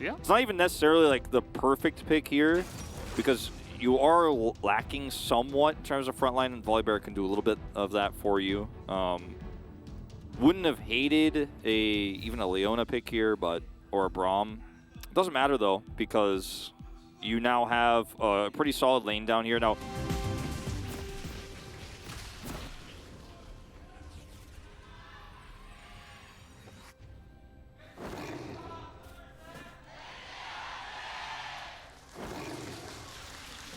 Yeah. It's not even necessarily like the perfect pick here because you are lacking somewhat in terms of frontline, and Volibear can do a little bit of that for you. Wouldn't have hated even a Leona pick here, or a Braum. It doesn't matter though because you now have a pretty solid lane down here. Now,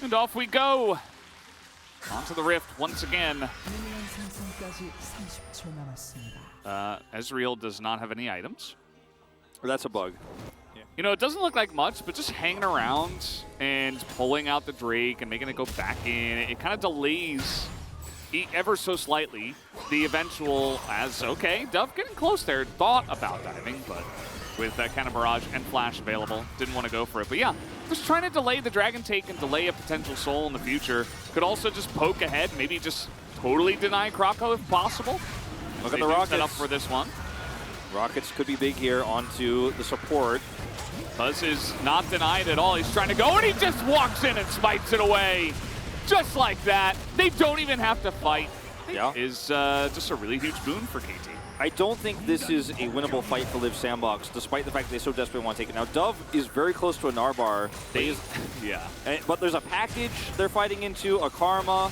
and off we go. Onto the Rift once again. Ezreal does not have any items. that's a bug. You know, it doesn't look like much, but just hanging around and pulling out the Drake and making it go back in, it kind of delays ever so slightly the eventual okay, Dove getting close there, thought about diving, but with that kind of barrage and flash available, didn't want to go for it. But yeah, just trying to delay the Dragon take and delay a potential soul in the future. Could also just poke ahead, maybe just totally deny Krako if possible. Look at the Rockets. Set up for this one. Rockets could be big here onto the support. Buzz is not denied at all. He's trying to go, and he just walks in and smites it away. Just like that. They don't even have to fight. Yeah. Is just a really huge boon for KT. I don't think this is a winnable fight for Liv Sandbox, despite the fact they so desperately want to take it. Now, Dove is very close to a Narbar. Yeah. But there's a package they're fighting into, a Karma.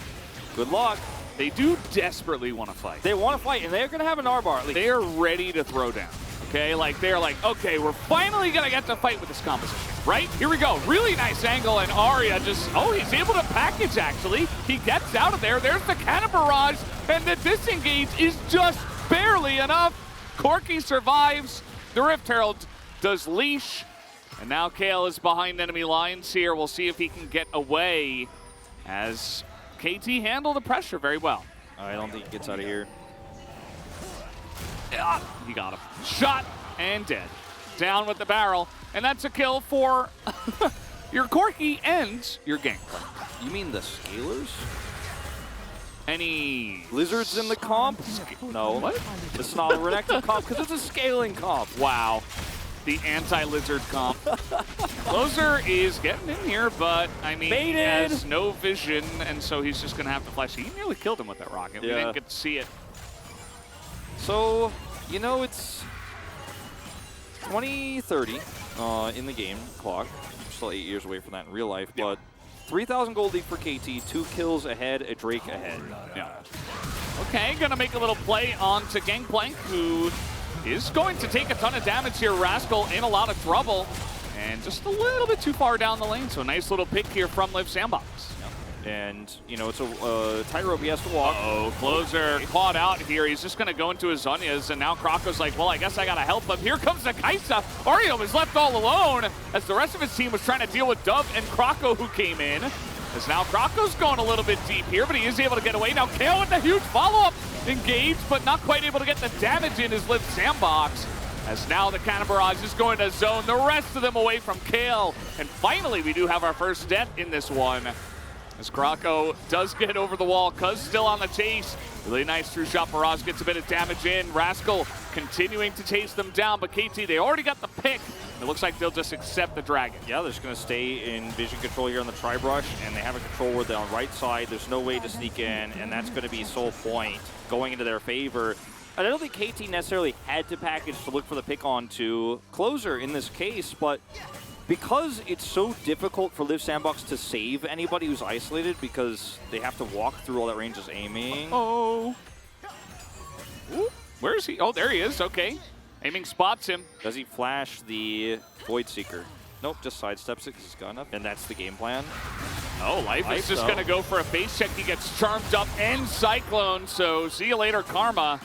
Good luck. They do desperately want to fight. They want to fight, and they're going to have a Narbar at least. They are ready to throw down. Okay, like they're like, okay, we're finally gonna get to fight with this composition, right? Here we go, really nice angle, and Arya just, he's able to package actually. He gets out of there, there's the cannon barrage, and the disengage is just barely enough. Corki survives, the Rift Herald does leash, and now Kale is behind enemy lines here. We'll see if he can get away as KT handle the pressure very well. I don't think he gets out of here. He got him. Shot and dead. Down with the barrel. And that's a kill for your Corki and your Gangplank. You mean the Scalers? Any Lizards in the comp? No. What? It's not a Renekton comp because it's a scaling comp. Wow. The anti-lizard comp. Closer is getting in here, but I mean, he has no vision, and so he's just going to have to flash. He nearly killed him with that rocket. Yeah. We didn't get to see it. So, you know, it's 2030 in the game clock. We're still 8 years away from that in real life, but 3,000 gold lead for KT, 2 kills ahead, a Drake ahead. Yeah. Okay, gonna make a little play onto Gangplank, who is going to take a ton of damage here. Rascal in a lot of trouble, and just a little bit too far down the lane, so nice little pick here from Liv Sandbox. And, you know, it's a tightrope he has to walk. Closer caught out here. He's just going to go into his Zhonya's, and now Krako's like, well, I guess I got to help him. Here comes the Kaisa. Ario was left all alone as the rest of his team was trying to deal with Dove and Krako, who came in. As now Krako's going a little bit deep here, but he is able to get away. Now Kale with the huge follow-up engaged, but not quite able to get the damage in his Liv Sandbox. As now the cannon barrage is going to zone the rest of them away from Kale. And finally, we do have our first death in this one. As Krako does get over the wall, Cuz still on the chase. Really nice true shot barrage, gets a bit of damage in. Rascal continuing to chase them down, but KT, they already got the pick. It looks like they'll just accept the Dragon. Yeah, they're just going to stay in vision control here on the tri-brush, and they have a control where they're on right side. There's no way to sneak in, and that's going to be sole point going into their favor. I don't think KT necessarily had to package to look for the pick onto Closer in this case, but because it's so difficult for Liv Sandbox to save anybody who's isolated because they have to walk through all that range just aiming. Ooh, where is he? Oh, there he is. Okay. Aiming spots him. Does he flash the Void Seeker? Nope, just sidesteps it because he's got enough. And that's the game plan. Oh, Life is just going to go for a face check. He gets charmed up and Cyclone, so see you later, Karma.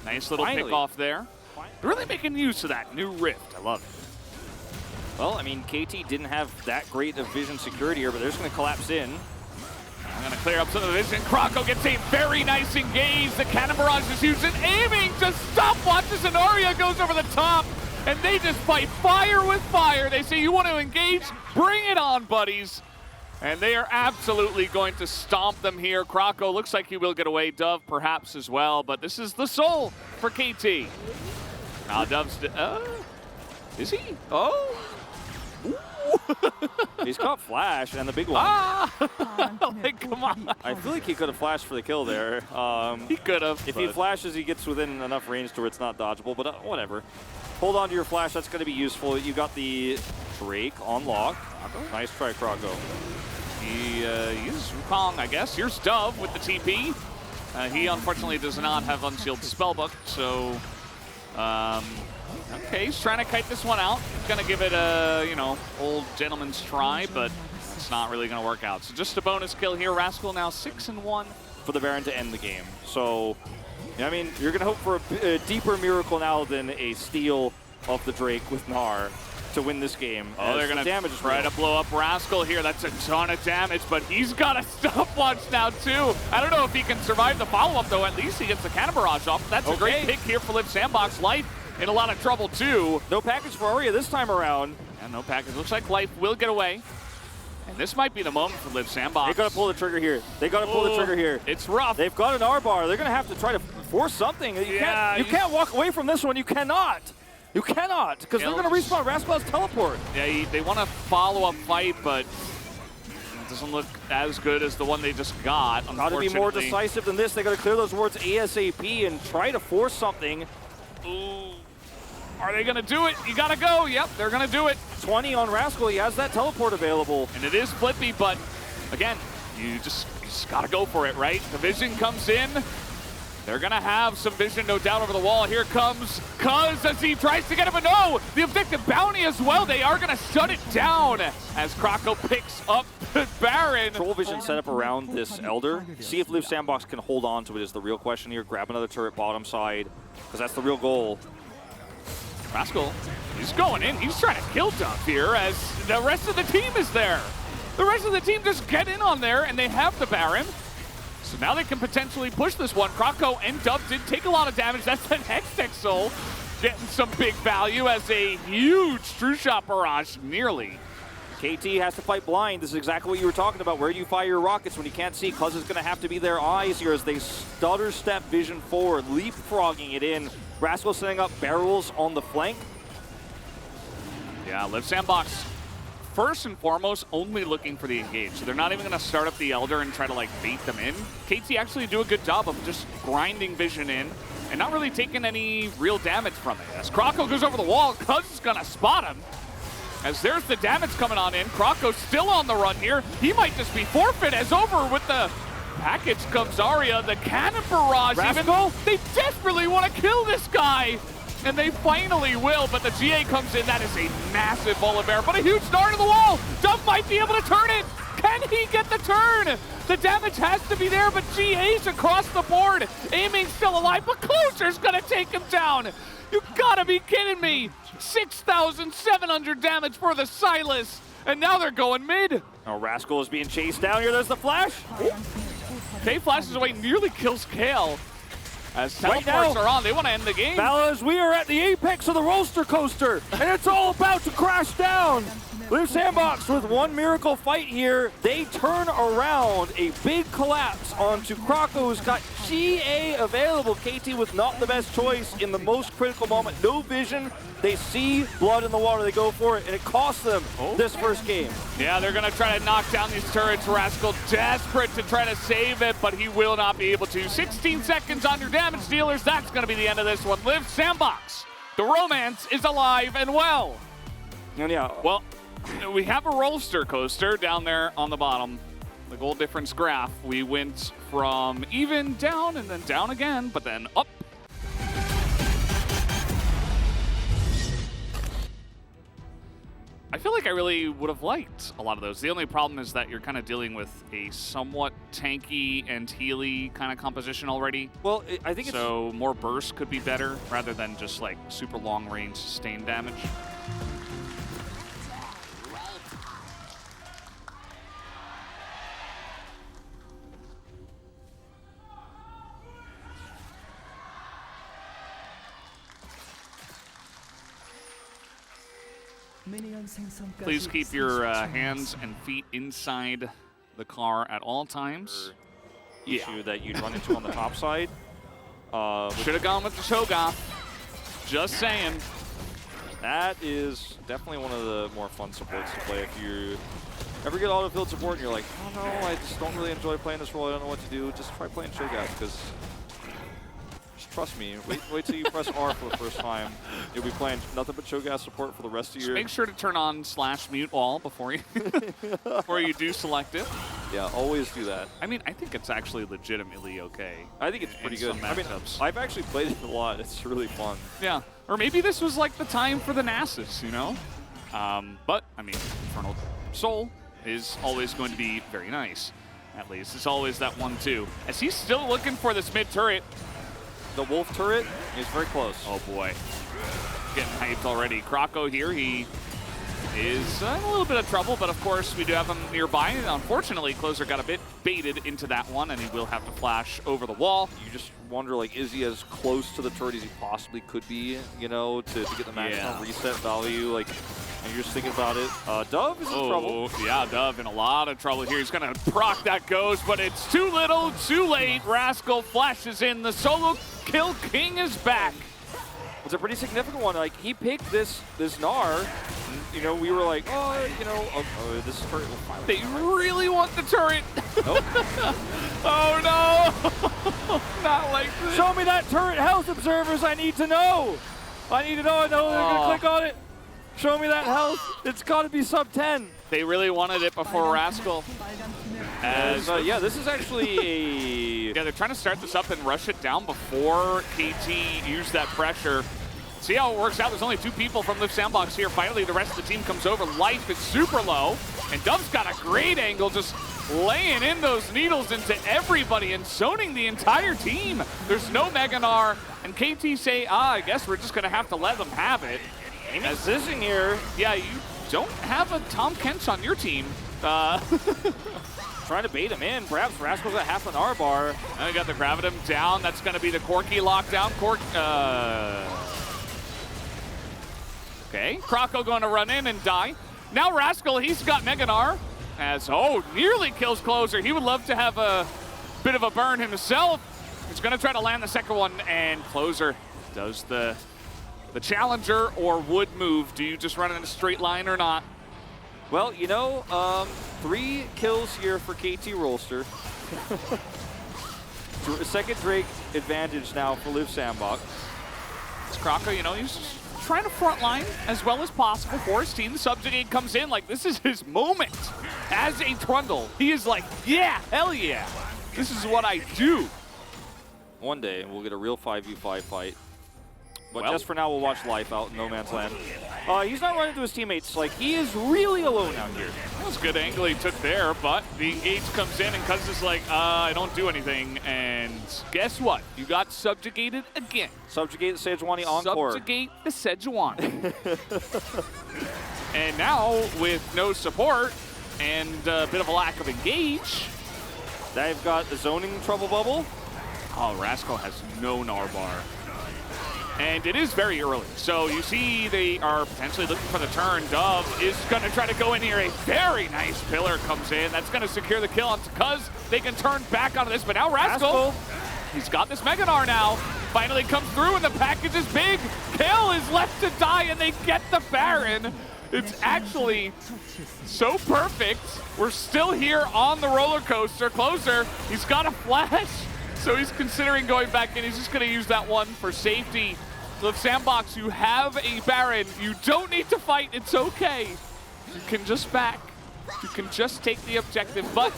Nice little pick off there. They're really making use of that new Rift. I love it. Well, I mean, KT didn't have that great of vision security here, but they're just going to collapse in. I'm going to clear up some of the vision. Krako gets a very nice engage. The cannon barrage is used and aiming. Just stopwatches, and Arya goes over the top. And they just fight fire with fire. They say, you want to engage? Bring it on, buddies. And they are absolutely going to stomp them here. Krako looks like he will get away. Dove perhaps as well, but this is the soul for KT. Now Dove's... is he? Oh! He's caught Flash and the big one. Like, come on. I feel like he could have flashed for the kill there. He could have. If he flashes, he gets within enough range to where it's not dodgeable, but whatever. Hold on to your flash. That's going to be useful. You got the Drake on lock. Nice try, Croco. He uses Wukong, I guess. Here's Dove with the TP. He unfortunately does not have Unsealed Spellbook, so okay, he's trying to kite this one out. He's gonna give it a, you know, old gentleman's try, but it's not really gonna work out. So just a bonus kill here. Rascal now 6-1 for the Baron to end the game. So, I mean, you're gonna hope for a deeper miracle now than a steal of the Drake with Gnar to win this game. Oh, they're gonna try to blow up Rascal here. That's a ton of damage, but he's got a stopwatch now too. I don't know if he can survive the follow-up though. At least he gets the Cannon Barrage off. That's a great pick here for Liv Sandbox. Life in a lot of trouble too. No package for Arya this time around. And no package. Looks like Life will get away. And this might be the moment for Liv Sandbox. They gotta pull the trigger here. They gotta pull the trigger here. It's rough. They've got an R-bar. They're gonna have to try to force something. You can't walk away from this one. You cannot. You cannot, because they're going to respawn. Rascal has teleport. Yeah, they want a follow-up fight, but it doesn't look as good as the one they just got, Got to be more decisive than this. They got to clear those wards ASAP and try to force something. Ooh. Are they going to do it? You got to go. Yep, they're going to do it. 20 on Rascal. He has that teleport available. And it is flippy, but again, you just got to go for it, right? The vision comes in. They're going to have some vision, no doubt, over the wall. Here comes Cuz as he tries to get him, but no! The objective bounty as well. They are going to shut it down as Croco picks up the Baron. Troll vision set up around this Elder. See if Liv Sandbox can hold on to it is the real question here. Grab another turret bottom side, because that's the real goal. Rascal, he's going in. He's trying to kill Dove here as the rest of the team is there. The rest of the team just get in on there, and they have the Baron. So now they can potentially push this one. Croco and Dove did take a lot of damage. That's an Hextech Soul getting some big value as a huge True Shot barrage, nearly. KT has to fight blind. This is exactly what you were talking about. Where do you fire your rockets when you can't see? Cuz is going to have to be their eyes here as they stutter step vision forward, leapfrogging it in. Rascal setting up barrels on the flank. Yeah, Liv Sandbox, first and foremost, only looking for the engage. So they're not even going to start up the Elder and try to like bait them in. KT actually do a good job of just grinding vision in and not really taking any real damage from it. As Croco goes over the wall, Cuz is going to spot him. As there's the damage coming on in. Croco's still on the run here. He might just be forfeit as over with the package comes Arya. The Cannon Barrage, even though they desperately want to kill this guy. And they finally will, but the GA comes in. That is a massive Volibear, but a huge start of the wall. Dove might be able to turn it. Can he get the turn? The damage has to be there, but GA's across the board. Aiming still alive, but Closer's gonna take him down. You gotta be kidding me. 6,700 damage for the Silas, and now they're going mid. Oh, Rascal is being chased down here. There's the flash. K flashes away, nearly kills Kale. As teleports are on, they want to end the game. Fellas, we are at the apex of the roller coaster, and it's all about to crash down. Liv Sandbox with one miracle fight here. They turn around a big collapse onto Croco, who's got GA available. KT with not the best choice in the most critical moment. No vision. They see blood in the water. They go for it, and it costs them this first game. Yeah, they're going to try to knock down these turrets. Rascal desperate to try to save it, but he will not be able to. 16 seconds on your damage dealers. That's going to be the end of this one. Liv Sandbox, the romance is alive and well. And yeah, well, we have a roller coaster down there on the bottom. The goal difference graph. We went from even down and then down again, but then up. I feel like I really would have liked a lot of those. The only problem is that you're kind of dealing with a somewhat tanky and healy kind of composition already. Well, I think so more burst could be better rather than just like super long range sustained damage. Please keep your hands and feet inside the car at all times. Issue that you'd run into on the top side. Should have gone with the Shogoth. Just saying. That is definitely one of the more fun supports to play. If you ever get auto-field support and you're like, oh no, I just don't really enjoy playing this role, I don't know what to do, just try playing Cho'Gath, because just trust me, wait till you press R for the first time. You'll be playing nothing but Cho'Gath support for the rest of your... Make sure to turn on /mute all before you, before you do select it. Yeah, always do that. I mean, I think it's actually legitimately okay. I think it's pretty good. I mean, I've actually played it a lot. It's really fun. Yeah, or maybe this was like the time for the Nasus, you know? But, I mean, Infernal Soul is always going to be very nice. At least it's always that 1-2. As he's still looking for this mid turret. The Wolf turret is very close. Oh boy, getting hyped already. Krako here, he is in a little bit of trouble, but of course we do have him nearby. Unfortunately, Closer got a bit baited into that one, and he will have to flash over the wall. You just wonder, like, is he as close to the turret as he possibly could be, you know, to get the maximum reset value? Like, and you're just thinking about it. Dove is in trouble. Yeah, Dove in a lot of trouble here. He's going to proc that goes, but it's too little, too late. Rascal flashes in. The solo kill king is back. It's a pretty significant one. Like, he picked this Gnar. You know, we were like, oh, you know, this turret will finally... They really want the turret. Nope. Oh, no. Not like this. Show me that turret health, observers. I need to know. I know they're going to click on it. Show me that health. It's got to be sub 10. They really wanted it before Rascal. As, yeah, this is actually a... Yeah, they're trying to start this up and rush it down before KT used that pressure. See how it works out. There's only 2 people from Lift Sandbox here. Finally, the rest of the team comes over. Life is super low. And Dove's got a great angle, just laying in those needles into everybody and zoning the entire team. There's no Mega Gnar. And KT say, I guess we're just going to have to let them have it. As this in here, yeah, you don't have a Tom Kench on your team. Trying to bait him in. Perhaps Rascal's at half an R bar. I got the Gravitum down. That's going to be the Corki lockdown. Okay, Krako going to run in and die. Now Rascal, he's got Mega Gnar. As, nearly kills Closer. He would love to have a bit of a burn himself. He's going to try to land the second one, and Closer does the challenger or would move. Do you just run in a straight line or not? Well, you know, 3 kills here for KT Rolster. Second Drake advantage now for Live Sandbox. It's Krako, you know, he's just trying to front line as well as possible for his team. The Subjugate comes in like this is his moment. As a Trundle, he is like, yeah, hell yeah. This is what I do. One day, we'll get a real 5v5 fight. But just for now, we'll watch Life out in No Man's Land. He's not running to his teammates. Like, he is really alone out here. That was a good angle he took there, but the engage comes in, and Cuz is like, I don't do anything. And guess what? You got subjugated again. Subjugate the Sejuani Encore. Subjugate the Sejuani. And now, with no support and a bit of a lack of engage, they've got the zoning trouble bubble. Oh, Rascal has no Gnar bar. And it is very early. So you see they are potentially looking for the turn. Dove is going to try to go in here. A very nice pillar comes in. That's going to secure the kill onto Cuz. They can turn back onto this, but now Rascal, he's got this Mega Gnar now. Finally comes through, and the package is big. Kill is left to die, and they get the Baron. It's actually so perfect. We're still here on the roller coaster. Closer, he's got a flash. So he's considering going back in. He's just going to use that one for safety. Live Sandbox, you have a Baron. You don't need to fight. It's okay. You can just back. You can just take the objective. But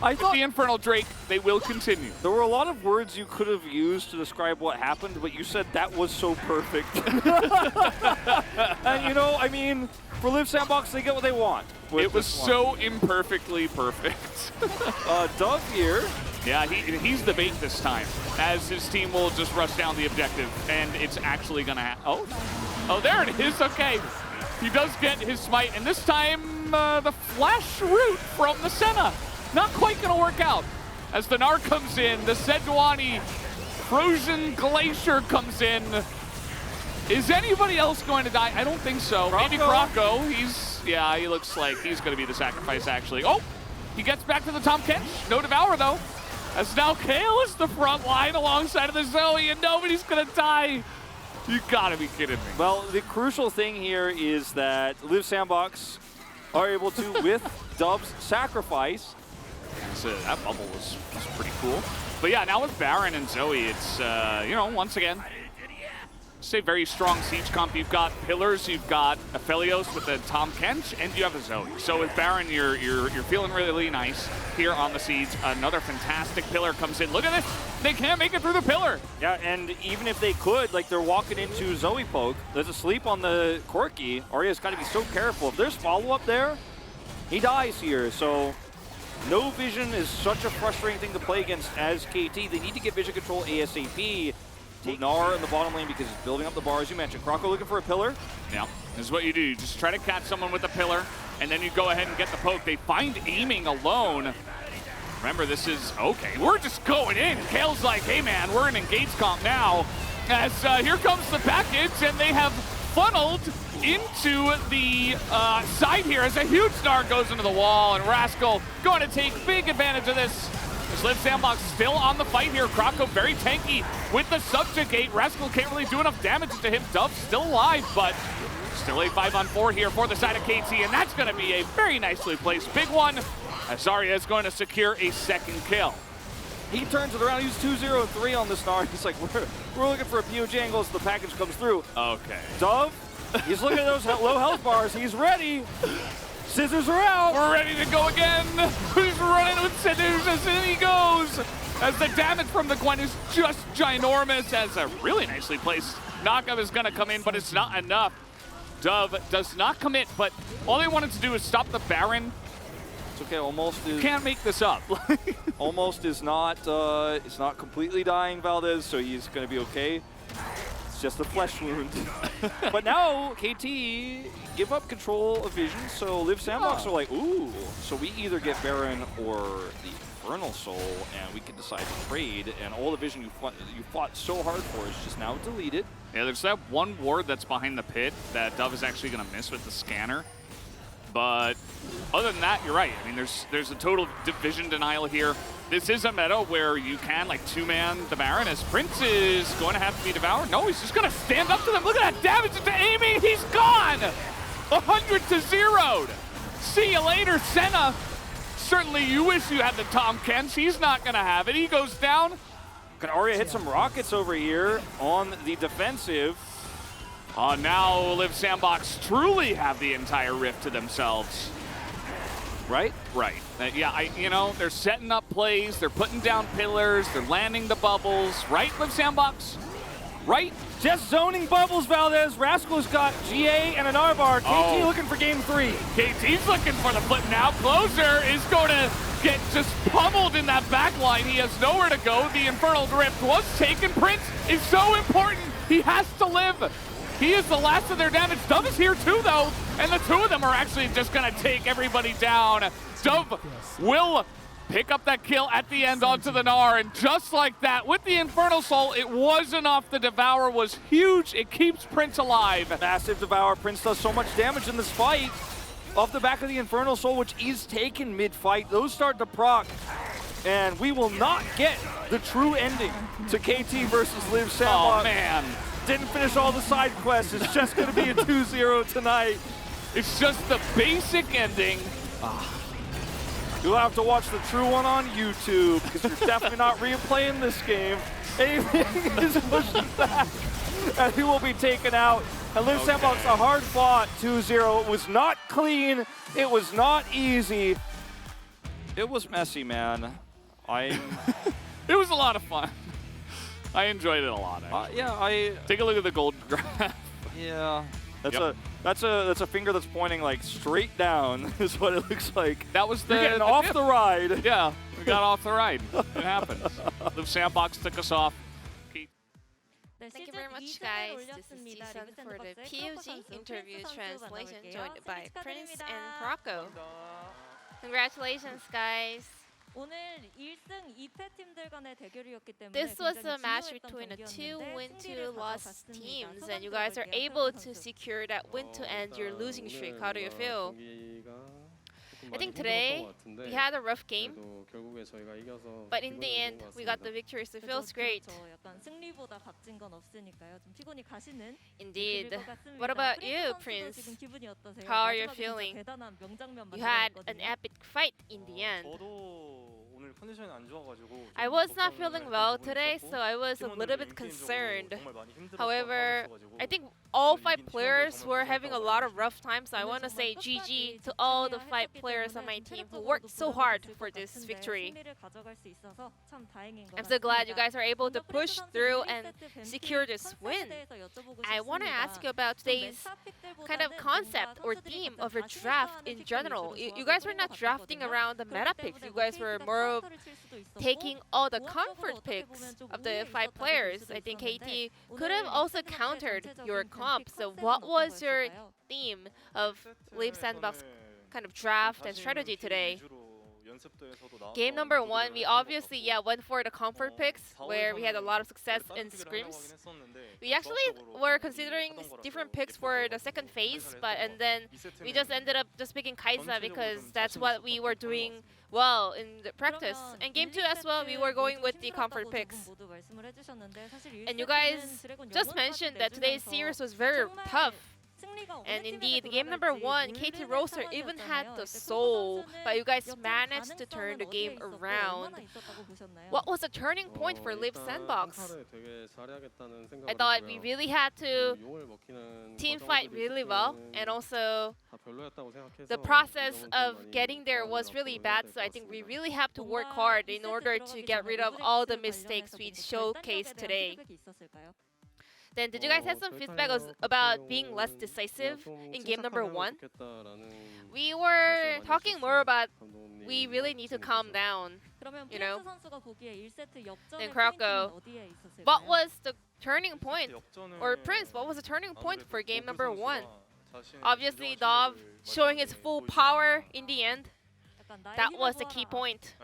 I thought the Infernal Drake, they will continue. There were a lot of words you could have used to describe what happened, but you said that was so perfect. And you know, I mean, for Live Sandbox, they get what they want. It was so imperfectly perfect. Dove here. Yeah, he's the bait this time, as his team will just rush down the objective, and it's actually going to happen. Oh, there it is. Okay. He does get his smite, and this time the flash root from the Senna. Not quite going to work out. As the Gnar comes in, the Sejuani Frozen Glacier comes in. Is anybody else going to die? I don't think so. Krako. Maybe Krako. He looks like he's going to be the sacrifice, actually. Oh, he gets back to the Tom Kench. No Devour, though. As now Kale is the front line alongside of the Zoe, and nobody's going to die. You gotta be kidding me. Well, the crucial thing here is that Live Sandbox are able to, with Dub's sacrifice. So that bubble was pretty cool. But yeah, now with Baron and Zoe, it's, you know, once again, say very strong siege comp. You've got Pillars, you've got Aphelios with the Tom Kench, and you have a Zoe. So with Baron, you're feeling really nice here on the siege. Another fantastic Pillar comes in. Look at this. They can't make it through the Pillar. Yeah, and even if they could, like, they're walking into Zoe poke. There's a sleep on the Corki. Arya's got to be so careful. If there's follow-up there, he dies here. So no vision is such a frustrating thing to play against as KT. They need to get vision control ASAP. Gnar in the bottom lane because he's building up the bar, as you mentioned. Croco looking for a pillar. Yeah, this is what you do. You just try to catch someone with a pillar, and then you go ahead and get the poke. They find aiming alone. Remember, this is, okay, we're just going in. Kale's like, hey man, we're in engage comp now. As here comes the package, and they have funneled into the side here as a huge Gnar goes into the wall, and Rascal going to take big advantage of this. Live Sandbox still on the fight here. Croco very tanky with the subjugate. Rascal can't really do enough damage to him. Dove still alive, but still a 5-on-4 here for the side of KT, and that's going to be a very nicely placed big one. Zarya is going to secure a second kill. He turns it around. He's 2-0 and 3 on this Gnar. He's like, we're looking for a POG angle as the package comes through. Okay. Dove, he's looking at those low health bars. He's ready. Scissors are out. We're ready to go again. He's running with scissors as in he goes. As the damage from the Gwen is just ginormous, as a really nicely placed knockup is going to come in, but it's not enough. Dove does not commit, but all they wanted to do is stop the Baron. It's okay, almost is. Can't make this up. Almost is not, it's not completely dying, Valdez, so he's going to be okay. It's just a flesh wound. But now, KT give up control of vision, so Live Sandbox are like, ooh. So we either get Baron or the Infernal Soul, and we can decide to trade, and all the vision you fought so hard for is just now deleted. Yeah, there's that one ward that's behind the pit that Dove is actually going to miss with the scanner. But other than that, you're right. I mean, there's a total vision denial here. This is a meta where you can, like, two-man the Baron, as Prince is going to have to be devoured. No, he's just going to stand up to them. Look at that damage into aiming. He's gone. 100-0. See you later, Senna. Certainly you wish you had the Tom Kench. He's not going to have it. He goes down. Can Arya hit some rockets over here on the defensive? Now Live Sandbox truly have the entire rift to themselves. Right? Right. Yeah, you know, they're setting up plays, they're putting down pillars, they're landing the bubbles. Right, Live Sandbox? Right? Just zoning bubbles, Valdez. Rascal's got GA and an R-bar. KT looking for game 3. KT's looking for the flip now. Closer is going to get just pummeled in that back line. He has nowhere to go. The Infernal Rift was taken. Prince is so important. He has to live. He is the last of their damage. Dove is here too, though, and the two of them are actually just going to take everybody down. Dove will pick up that kill at the end onto the Gnar, and just like that, with the Infernal Soul, it was enough. The Devour was huge. It keeps Prince alive. Massive Devour. Prince does so much damage in this fight. Off the back of the Infernal Soul, which is taken mid-fight, those start to proc, and we will not get the true ending to KT versus Live Sandbox. Oh, man. Didn't finish all the side quests. It's just going to be a 2-0 tonight. It's just the basic ending. You'll have to watch the true one on YouTube, because you're definitely not replaying this game. Aiming is pushed back, and he will be taken out. And Live Sandbox, a hard fought 2-0. It was not clean. It was not easy. It was messy, man. It was a lot of fun. I enjoyed it a lot. Yeah, take a look at the gold graph. Yeah, that's a finger that's pointing like straight down. Is what it looks like. That was You're getting off the ride. Yeah, we got off the ride. It happens. Live Sandbox took us off. Thank you very much, guys. This is Ji-Sung for the POG interview translation, joined by Prince and Croco. Congratulations, guys. This was a match between the two win, two loss teams, and you guys are able to secure that win to end your losing streak. How do you feel? I think today we had a rough game, but in the end we got the victory, so it feels great. Indeed. What about you, Prince? How are you feeling? You had an epic fight in the end. I was not feeling well today, so I was a little bit concerned. However, I think all 5 players were having a lot of rough times, so I want to say GG to all the 5 players on my team who worked so hard for this victory. I'm so glad you guys are able to push through and secure this win. I want to ask you about today's kind of concept or theme of your draft in general. You guys were not drafting around the meta picks. You guys were more of taking all the comfort picks of the 5 players. I think KT could have also countered your comp. So what was your theme of Leap Sandbox kind of draft and strategy today? Game number 1, we obviously went for the comfort picks where we had a lot of success in scrims. We actually were considering different picks for the second phase, and then we just ended up just picking Kai'Sa because that's what we were doing well in the practice. And game 2 as well, we were going with the comfort picks. And you guys just mentioned that today's series was very tough. And indeed, game number 1, KT Roaster even had the soul, but you guys managed to turn the game around. What was the turning point for Leap Sandbox? I thought we really had to team fight really well, and also the process of getting there was really bad, so I think we really have to work hard in order to get rid of all the mistakes we showcased today. Then did you guys have some feedback about being less decisive in game number 1? We were talking more about we really need to calm down, you know. Then Krakow, what was the turning point? Or Prince, what was the turning point for game number 1? Obviously, Dov showing his full power in the end. That was the key point.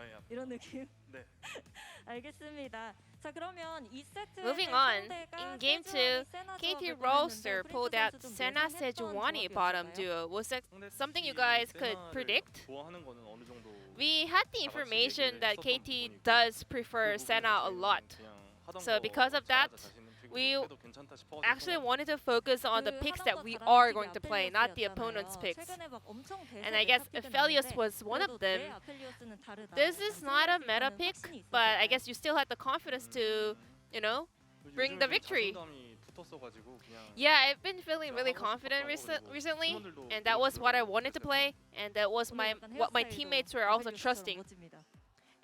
Moving on, in game 2, KT Roaster pulled out Senna Sejuani bottom duo. Was that something you guys could predict? We had the information that KT does prefer Senna a lot. So because of that, we actually wanted to focus on the picks that we are going to play, not the opponent's picks. And I guess Aphelios was one of them. This is not a meta pick, but I guess you still had the confidence to, you know, bring the victory. Yeah, I've been feeling really confident recently, and that was what I wanted to play, and that was what my teammates were also trusting.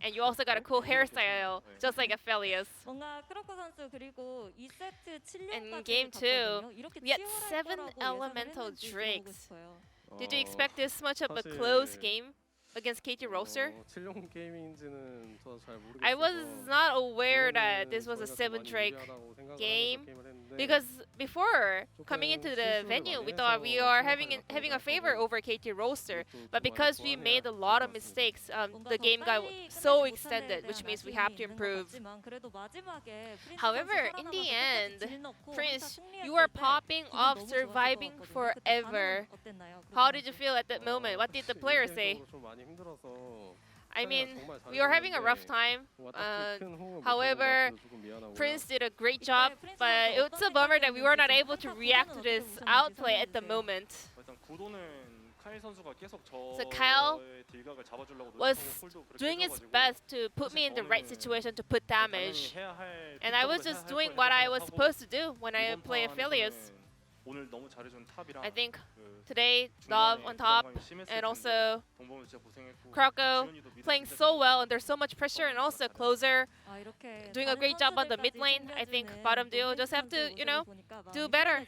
And you also got a cool hairstyle, just like Aphelios. And in game 2, we had 7 elemental drakes. Did you expect this much of a close game against KT Roaster? I was not aware that this was a 7 Drake game, because before coming into the venue, we thought we are having a favor over KT Roaster. But because we made a lot of mistakes, the game got so extended, which means we have to improve. However, in the end, Prince, you are popping off, surviving forever. How did you feel at that moment? What did the players say? I mean, we were having a rough time. However, Prince did a great job, but it's a bummer that we were not able to react to this outplay at the moment. So Kyle was doing his best to put me in the right situation to put damage. And I was just doing what I was supposed to do when I play Aphelios. I think today, Dov on top, and also Krakow playing so well, and there's so much pressure, and also Closer doing a great job on the mid lane. I think bottom duo just have to, you know, do better.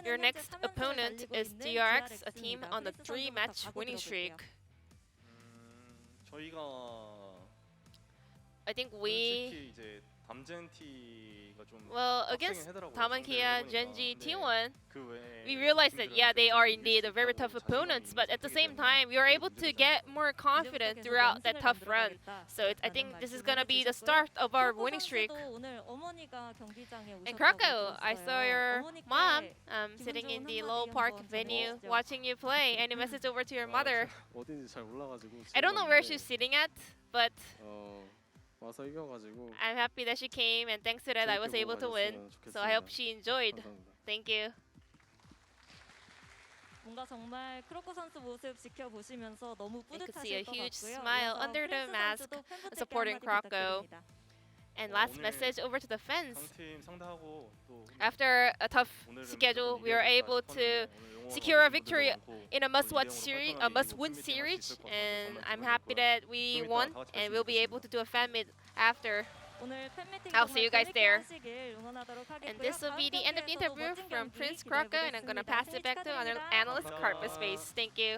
Your next opponent is DRX, a team on the 3-match winning streak. I think we Well, against Tamankia, Genji, T1, we we realized that, yeah, they are indeed a very tough opponents, but at the same time, we are able to get more confident throughout that tough run. So I think this is going to be the start of our winning streak. And Krakow, I saw your mom sitting in the Lowell Park venue watching you play. Any message over to your mother? I don't know where she's sitting at, but 와서 이겨가지고 I'm happy that she came, and thanks to that I was able to win. So I hope she enjoyed. Thank you. 뭔가 정말 크로코 선수 모습 지켜보시면서 너무 You could 뿌듯하실 see a 것 huge 같고요. smile 이어서 under the 프린스 mask 선수도 팬분들께 supporting 한마디 Krakow. 부탁드립니다. And last 오늘 message over to the fans. 강팀 상대하고 또 After a tough 오늘은 schedule, 무조건 we were 이겨야겠다 able to 싶었는데 오늘 용어가 secure a 분들도 victory 많고 in a must-watch 또 series, 이대형으로 a must-win 팬미팅 할수 series, 있을 것 같아서 and 정말 I'm 기분이 happy 좋고요. that we 좀 이따 won, 다 같이 and we'll be able to do a fan meet after. 오늘 팬미팅 I'll see you guys 정말 there. 재밌게 하시길 응원하도록 하겠고요. And this will be the end of the 다음 interview 경기에서도 from 멋진 Prince 경기 Krakow, and I'm 기대해 gonna pass it back to 보겠습니다. Analyst 감사합니다. Carpet Space. Thank you.